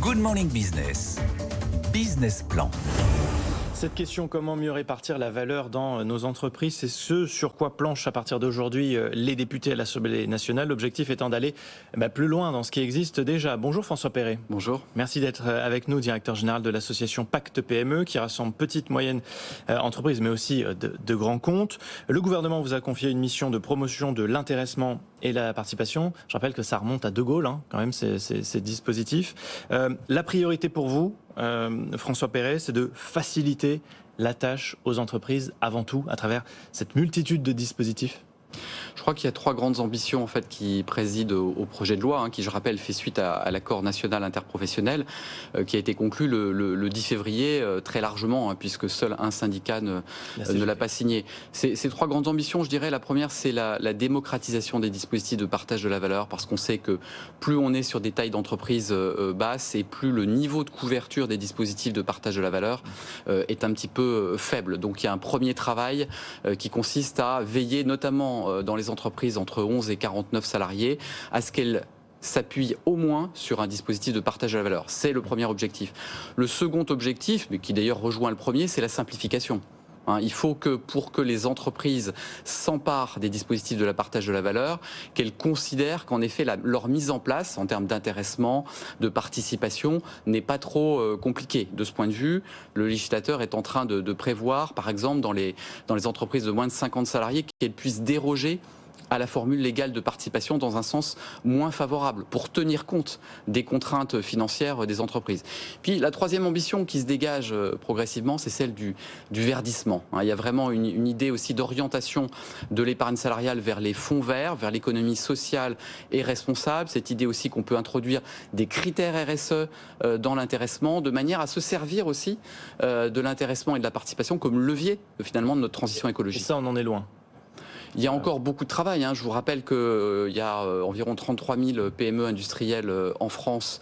Good Morning Business. Business Plan. Cette question, comment mieux répartir la valeur dans nos entreprises, c'est ce sur quoi planchent à partir d'aujourd'hui les députés à l'Assemblée nationale. L'objectif étant d'aller plus loin dans ce qui existe déjà. Bonjour François Perret. Bonjour. Merci d'être avec nous, directeur général de l'association Pacte PME, qui rassemble petites, moyennes entreprises, mais aussi de grands comptes. Le gouvernement vous a confié une mission de promotion de l'intéressement et la participation. Je rappelle que ça remonte à De Gaulle, quand même, ces dispositifs. La priorité pour vous, François Perret, c'est de faciliter la tâche aux entreprises avant tout à travers cette multitude de dispositifs. Je crois qu'il y a trois grandes ambitions en fait qui président au projet de loi, qui je rappelle fait suite à l'accord national interprofessionnel qui a été conclu le 10 février très largement, puisque seul un syndicat ne l'a pas signé. Ces trois grandes ambitions, je dirais, la première c'est la démocratisation des dispositifs de partage de la valeur, parce qu'on sait que plus on est sur des tailles d'entreprises basses et plus le niveau de couverture des dispositifs de partage de la valeur est un petit peu faible. Donc il y a un premier travail qui consiste à veiller notamment dans les entreprises entre 11 et 49 salariés, à ce qu'elles s'appuient au moins sur un dispositif de partage de la valeur. C'est le premier objectif. Le second objectif, mais qui d'ailleurs rejoint le premier, c'est la simplification. Il faut que pour que les entreprises s'emparent des dispositifs de la partage de la valeur, qu'elles considèrent qu'en effet leur mise en place en termes d'intéressement, de participation n'est pas trop compliquée. De ce point de vue, le législateur est en train de prévoir, par exemple dans les entreprises de moins de 50 salariés, qu'elles puissent déroger à la formule légale de participation dans un sens moins favorable, pour tenir compte des contraintes financières des entreprises. Puis la troisième ambition qui se dégage progressivement, c'est celle du verdissement. Il y a vraiment une idée aussi d'orientation de l'épargne salariale vers les fonds verts, vers l'économie sociale et responsable. Cette idée aussi qu'on peut introduire des critères RSE dans l'intéressement, de manière à se servir aussi de l'intéressement et de la participation comme levier finalement de notre transition écologique. Et ça, on en est loin. Il y a encore beaucoup de travail. Je vous rappelle qu'il y a environ 33 000 PME industrielles en France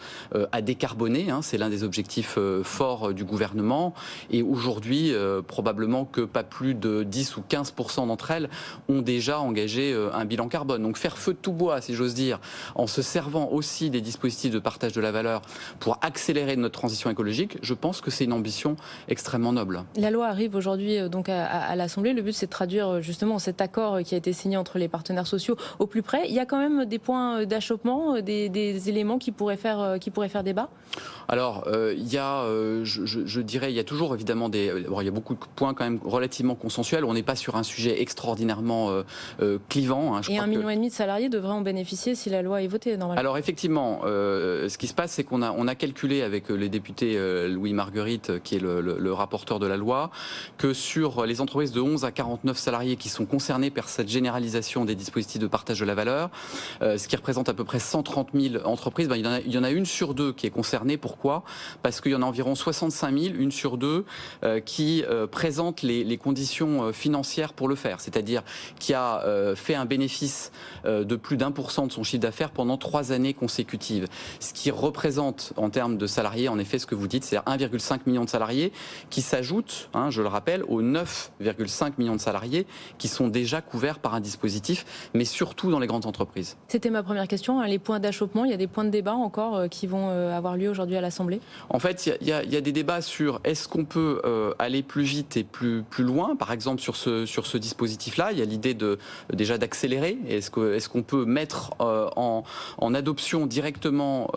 à décarboner. C'est l'un des objectifs forts du gouvernement. Et aujourd'hui, probablement que pas plus de 10 ou 15% d'entre elles ont déjà engagé un bilan carbone. Donc faire feu de tout bois, si j'ose dire, en se servant aussi des dispositifs de partage de la valeur pour accélérer notre transition écologique, je pense que c'est une ambition extrêmement noble. La loi arrive aujourd'hui donc à l'Assemblée. Le but, c'est de traduire justement cet accord qui a été signé entre les partenaires sociaux au plus près. Il y a quand même des points d'achoppement, des éléments qui pourraient faire débat. Alors, il y a, je dirais, il y a toujours évidemment il y a beaucoup de points quand même relativement consensuels. On n'est pas sur un sujet extraordinairement clivant. Et 1,5 million de salariés devraient en bénéficier si la loi est votée normalement. Alors effectivement, ce qui se passe, c'est qu'on a calculé avec les députés Louis Marguerite, qui est le rapporteur de la loi, que sur les entreprises de 11 à 49 salariés qui sont concernés par cette généralisation des dispositifs de partage de la valeur, ce qui représente à peu près 130 000 entreprises, il y en a une sur deux qui est concernée. Pourquoi ? Parce qu'il y en a environ 65 000, une sur deux, qui présentent les conditions financières pour le faire, c'est-à-dire qui a fait un bénéfice de plus d'1% de son chiffre d'affaires pendant 3 années consécutives. Ce qui représente en termes de salariés, en effet, ce que vous dites, c'est 1,5 million de salariés qui s'ajoutent, je le rappelle, aux 9,5 millions de salariés qui sont déjà couverts par un dispositif, mais surtout dans les grandes entreprises. C'était ma première question, les points d'achoppement, il y a des points de débat encore qui vont avoir lieu aujourd'hui à l'Assemblée ? En fait, il y a des débats sur est-ce qu'on peut aller plus vite et plus loin, par exemple sur ce dispositif-là. Il y a l'idée déjà d'accélérer. Est-ce qu'on peut mettre en adoption directement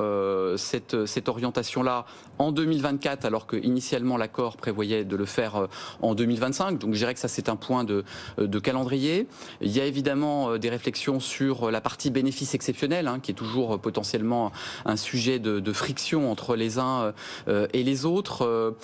cette orientation-là en 2024, alors que initialement l'accord prévoyait de le faire en 2025. Donc je dirais que ça c'est un point de calendrier. Il y a évidemment des réflexions sur la partie bénéfice exceptionnel, qui est toujours potentiellement un sujet de friction entre les uns et les autres.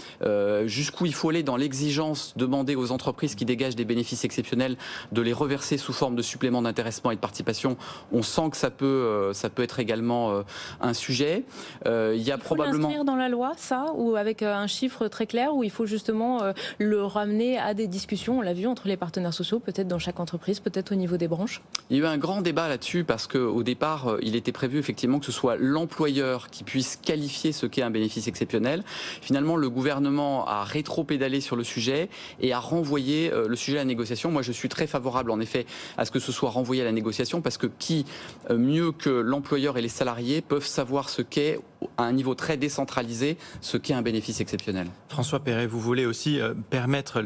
Jusqu'où il faut aller dans l'exigence, demander aux entreprises qui dégagent des bénéfices exceptionnels de les reverser sous forme de supplément d'intéressement et de participation. On sent que ça peut être également un sujet. Il y a probablement l'inscrire dans la loi, ça, ou avec un chiffre très clair, où il faut justement le ramener à des discussions, on l'a vu, entre les partenaires sociaux, peut-être dans chaque entreprise. entreprises, peut-être au niveau des branches? Il y a eu un grand débat là-dessus parce qu'au départ, il était prévu effectivement que ce soit l'employeur qui puisse qualifier ce qu'est un bénéfice exceptionnel. Finalement, le gouvernement a rétro-pédalé sur le sujet et a renvoyé le sujet à la négociation. Moi, je suis très favorable en effet à ce que ce soit renvoyé à la négociation parce que qui, mieux que l'employeur et les salariés, peuvent savoir ce qu'est, à un niveau très décentralisé, ce qu'est un bénéfice exceptionnel. François Perret, vous voulez aussi permettre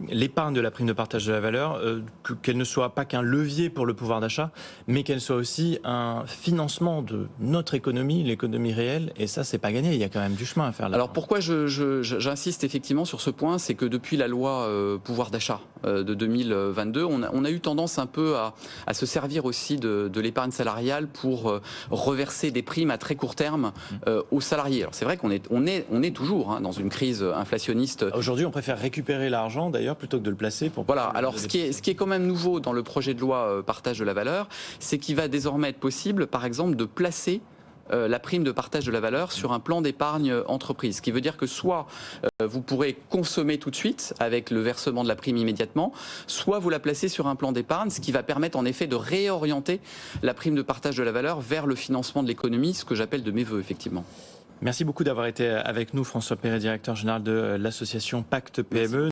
l'épargne de la prime de partage de la valeur, qu'elle ne soit pas qu'un levier pour le pouvoir d'achat, mais qu'elle soit aussi un financement de notre économie, l'économie réelle, et ça, c'est pas gagné, il y a quand même du chemin à faire là. Alors pourquoi j'insiste effectivement sur ce point, c'est que depuis la loi pouvoir d'achat de 2022, on a eu tendance un peu à se servir aussi de l'épargne salariale pour reverser des primes à très court terme aux salariés. Alors c'est vrai qu'on est toujours dans une crise inflationniste. Aujourd'hui, on préfère récupérer l'argent d'ailleurs plutôt que de le placer pour... Voilà, alors ce qui est quand même nouveau dans le projet de loi partage de la valeur, c'est qu'il va désormais être possible, par exemple, de placer la prime de partage de la valeur sur un plan d'épargne entreprise. Ce qui veut dire que soit vous pourrez consommer tout de suite avec le versement de la prime immédiatement, soit vous la placez sur un plan d'épargne, ce qui va permettre en effet de réorienter la prime de partage de la valeur vers le financement de l'économie, ce que j'appelle de mes voeux effectivement. Merci beaucoup d'avoir été avec nous, François Perret, directeur général de l'association Pacte PME. Merci.